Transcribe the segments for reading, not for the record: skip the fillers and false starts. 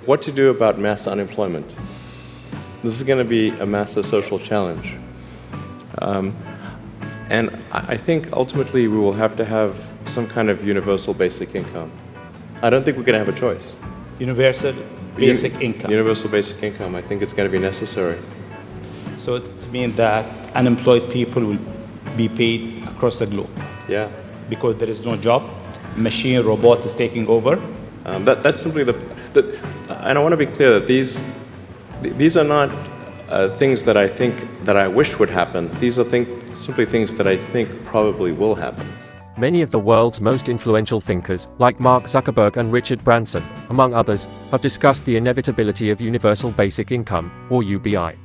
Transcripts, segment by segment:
what to do about mass unemployment. This is going to be a massive social challenge. And I think ultimately we will have to have some kind of universal basic income. I don't think we're going to have a choice. Universal basic income. Universal basic income. I think it's going to be necessary. So it means that unemployed people will be paid across the globe. Yeah. Because there is no job, machine, robot is taking over. That's simply and I want to be clear that these are not things that I wish would happen. These are simply things that I think probably will happen. Many of the world's most influential thinkers, like Mark Zuckerberg and Richard Branson, among others, have discussed the inevitability of universal basic income, or UBI.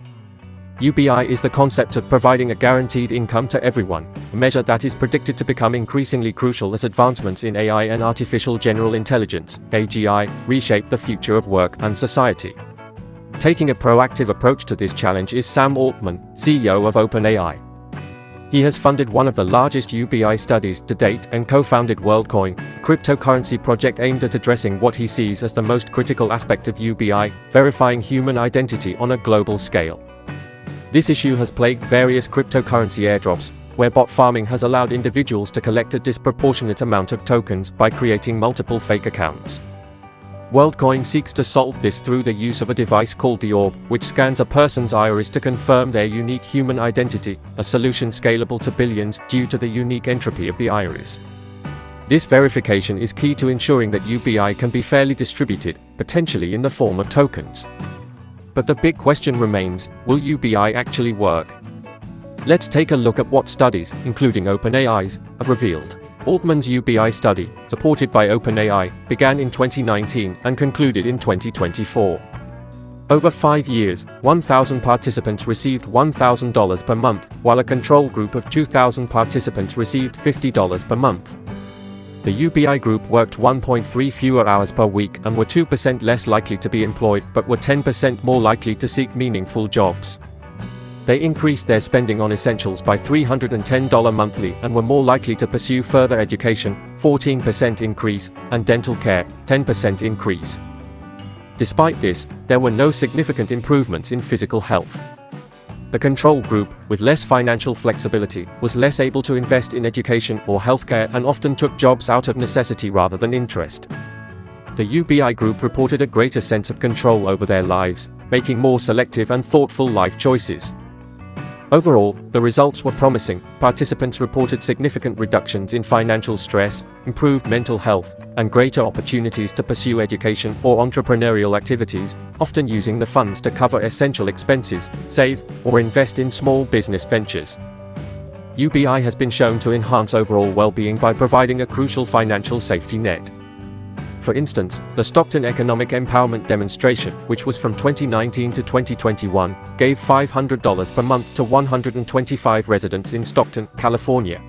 UBI is the concept of providing a guaranteed income to everyone, a measure that is predicted to become increasingly crucial as advancements in AI and artificial general intelligence, AGI, reshape the future of work and society. Taking a proactive approach to this challenge is Sam Altman, CEO of OpenAI. He has funded one of the largest UBI studies to date and co-founded Worldcoin, a cryptocurrency project aimed at addressing what he sees as the most critical aspect of UBI, verifying human identity on a global scale. This issue has plagued various cryptocurrency airdrops, where bot farming has allowed individuals to collect a disproportionate amount of tokens by creating multiple fake accounts. Worldcoin seeks to solve this through the use of a device called the Orb, which scans a person's iris to confirm their unique human identity, a solution scalable to billions due to the unique entropy of the iris. This verification is key to ensuring that UBI can be fairly distributed, potentially in the form of tokens. But the big question remains, will UBI actually work? Let's take a look at what studies, including OpenAI's, have revealed. Altman's UBI study, supported by OpenAI, began in 2019 and concluded in 2024. Over 5 years, 1,000 participants received $1,000 per month, while a control group of 2,000 participants received $50 per month. The UBI group worked 1.3 fewer hours per week and were 2% less likely to be employed, but were 10% more likely to seek meaningful jobs. They increased their spending on essentials by $310 monthly and were more likely to pursue further education, 14% increase, and dental care, 10% increase. Despite this, there were no significant improvements in physical health. The control group, with less financial flexibility, was less able to invest in education or healthcare and often took jobs out of necessity rather than interest. The UBI group reported a greater sense of control over their lives, making more selective and thoughtful life choices. Overall, the results were promising. Participants reported significant reductions in financial stress, improved mental health, and greater opportunities to pursue education or entrepreneurial activities, often using the funds to cover essential expenses, save, or invest in small business ventures. UBI has been shown to enhance overall well-being by providing a crucial financial safety net. For instance, the Stockton Economic Empowerment Demonstration, which was from 2019 to 2021, gave $500 per month to 125 residents in Stockton, California.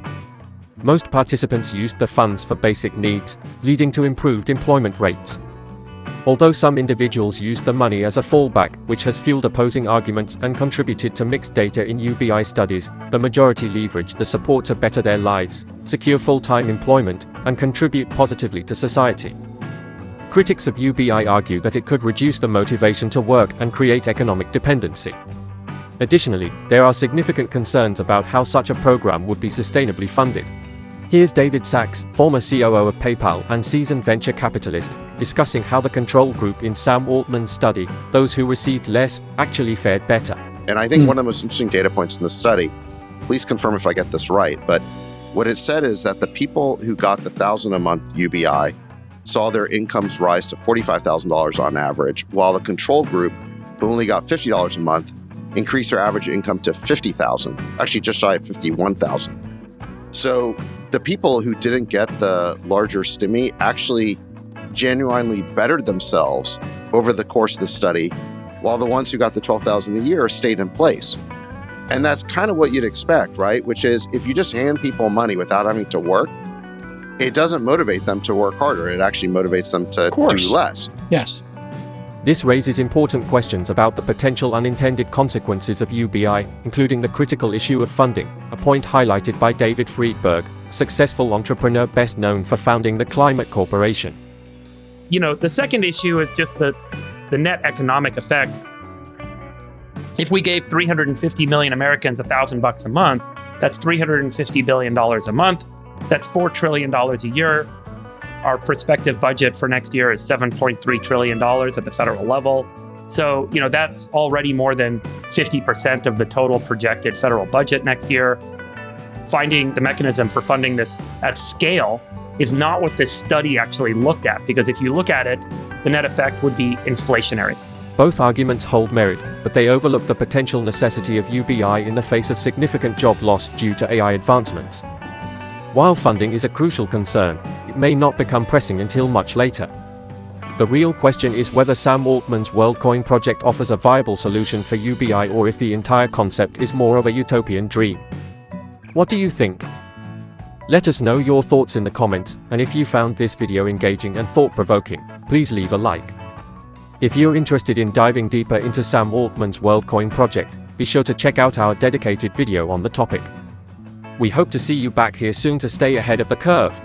Most participants used the funds for basic needs, leading to improved employment rates. Although some individuals used the money as a fallback, which has fueled opposing arguments and contributed to mixed data in UBI studies, the majority leveraged the support to better their lives, secure full-time employment, and contribute positively to society. Critics of UBI argue that it could reduce the motivation to work and create economic dependency. Additionally, there are significant concerns about how such a program would be sustainably funded. Here's David Sacks, former COO of PayPal and seasoned venture capitalist, discussing how the control group in Sam Altman's study, those who received less, actually fared better. And I think one of the most interesting data points in the study, please confirm if I get this right, but what it said is that the people who got the $1,000 a month UBI saw their incomes rise to $45,000 on average, while the control group, who only got $50 a month, increased their average income to $50,000, actually just shy of $51,000. So the people who didn't get the larger stimmy actually genuinely bettered themselves over the course of the study, while the ones who got the $12,000 a year stayed in place. And that's kind of what you'd expect, right? Which is if you just hand people money without having to work, it doesn't motivate them to work harder. It actually motivates them to do less. Yes. This raises important questions about the potential unintended consequences of UBI, including the critical issue of funding, a point highlighted by David Friedberg, a successful entrepreneur best known for founding the Climate Corporation. The second issue is just that the net economic effect, if we gave 350 million Americans $1,000 a month, that's $350 billion a month. That's $4 trillion a year. Our prospective budget for next year is $7.3 trillion at the federal level. So, that's already more than 50% of the total projected federal budget next year. Finding the mechanism for funding this at scale is not what this study actually looked at, because if you look at it, the net effect would be inflationary. Both arguments hold merit, but they overlook the potential necessity of UBI in the face of significant job loss due to AI advancements. While funding is a crucial concern, it may not become pressing until much later. The real question is whether Sam Altman's Worldcoin project offers a viable solution for UBI or if the entire concept is more of a utopian dream. What do you think? Let us know your thoughts in the comments, and if you found this video engaging and thought-provoking, please leave a like. If you're interested in diving deeper into Sam Altman's Worldcoin project, be sure to check out our dedicated video on the topic. We hope to see you back here soon to stay ahead of the curve.